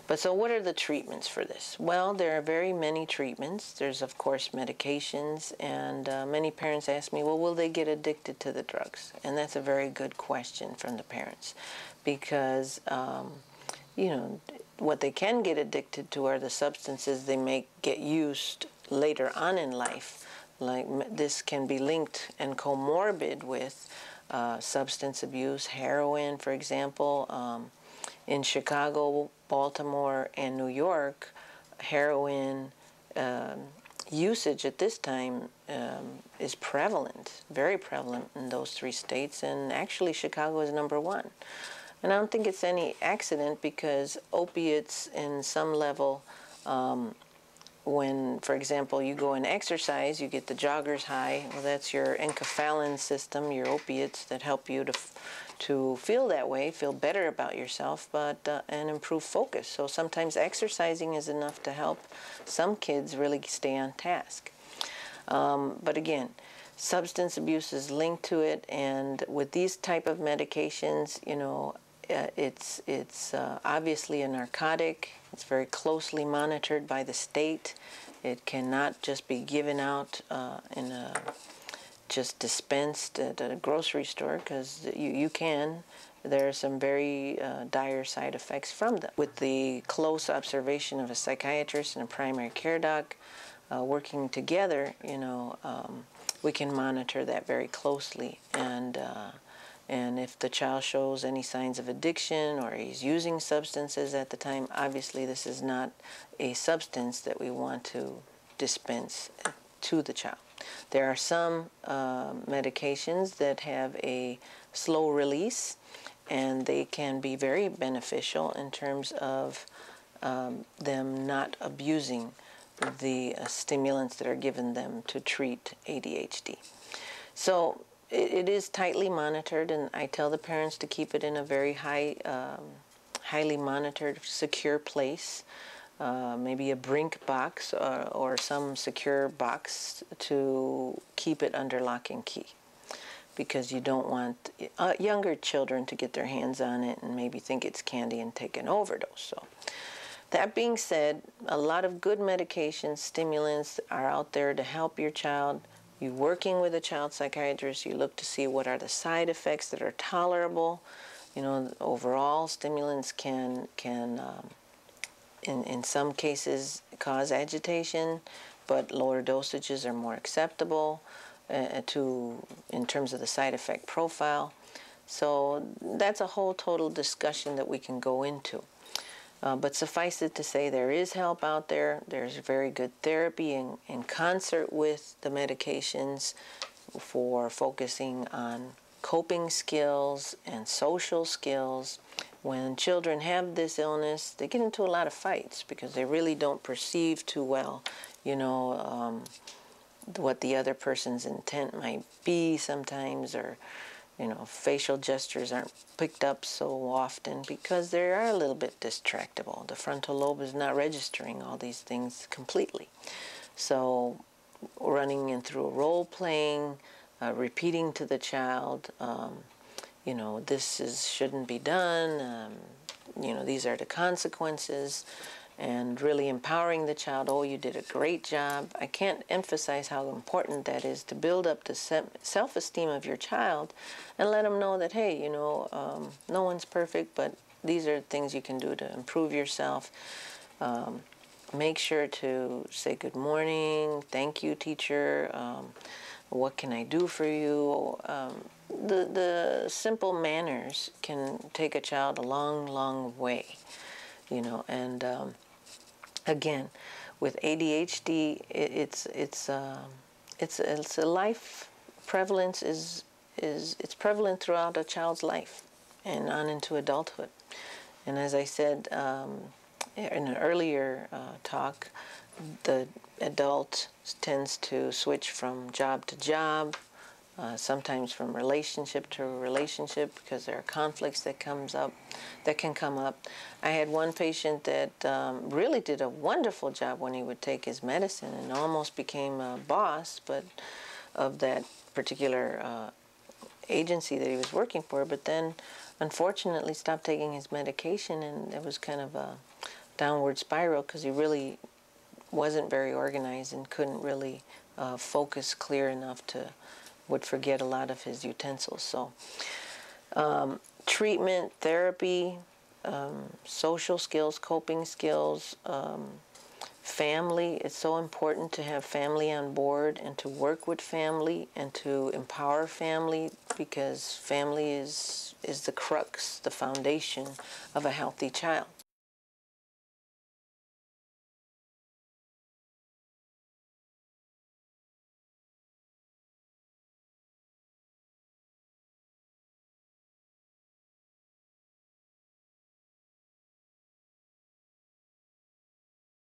But so what are the treatments for this? Well, there are very many treatments. There's, of course, medications, and many parents ask me, well, will they get addicted to the drugs? And that's a very good question from the parents, because, you know, what they can get addicted to are the substances they may get used later on in life. Like this can be linked and comorbid with substance abuse, heroin, for example. In Chicago, Baltimore, and New York, heroin usage at this time is prevalent, very prevalent in those 3 states, and actually Chicago is #1. And I don't think it's any accident, because opiates in some level, when, for example, you go and exercise, you get the jogger's high. Well, that's your enkephalin system, your opiates that help you to feel that way, feel better about yourself, but and improve focus. So sometimes exercising is enough to help some kids really stay on task. But again, substance abuse is linked to it, and with these type of medications, you know, it's obviously a narcotic. It's very closely monitored by the state. It cannot just be given out just dispensed at a grocery store, because you can. There are some very dire side effects from them. With the close observation of a psychiatrist and a primary care doc working together, you know, we can monitor that very closely. And if the child shows any signs of addiction or he's using substances at the time, obviously this is not a substance that we want to dispense to the child. There are some medications that have a slow release, and they can be very beneficial in terms of them not abusing the stimulants that are given them to treat ADHD. So it is tightly monitored, and I tell the parents to keep it in a very highly monitored, secure place. Maybe a brink box or some secure box to keep it under lock and key, because you don't want younger children to get their hands on it and maybe think it's candy and take an overdose. So that being said, a lot of good medications, stimulants are out there to help your child. You're working with a child psychiatrist, you look to see what are the side effects that are tolerable. You know, overall, stimulants can in some cases cause agitation, but lower dosages are more acceptable in terms of the side effect profile. So that's a whole total discussion that we can go into. But suffice it to say, there is help out there. There's very good therapy in concert with the medications for focusing on coping skills and social skills. When children have this illness, they get into a lot of fights because they really don't perceive too well, you know, what the other person's intent might be sometimes, or, you know, facial gestures aren't picked up so often because they are a little bit distractible. The frontal lobe is not registering all these things completely. So running in through role playing, repeating to the child, you know, this shouldn't be done, you know, these are the consequences, and really empowering the child. Oh, you did a great job. I can't emphasize how important that is to build up the self-esteem of your child and let them know that, hey, you know, no one's perfect, but these are things you can do to improve yourself. Make sure to say good morning, thank you, teacher, what can I do for you? The simple manners can take a child a long, long way, you know. And again, with ADHD, it's a life prevalence it's prevalent throughout a child's life and on into adulthood. And as I said in an earlier talk, the adult tends to switch from job to job, sometimes from relationship to relationship, because there are conflicts that can come up. I had one patient that really did a wonderful job when he would take his medicine and almost became a boss, but of that particular agency that he was working for, but then unfortunately stopped taking his medication, and there was kind of a downward spiral because he really wasn't very organized and couldn't really focus clear enough to would forget a lot of his utensils. So treatment, therapy, social skills, coping skills, family. It's so important to have family on board and to work with family and to empower family, because family is the crux, the foundation of a healthy child.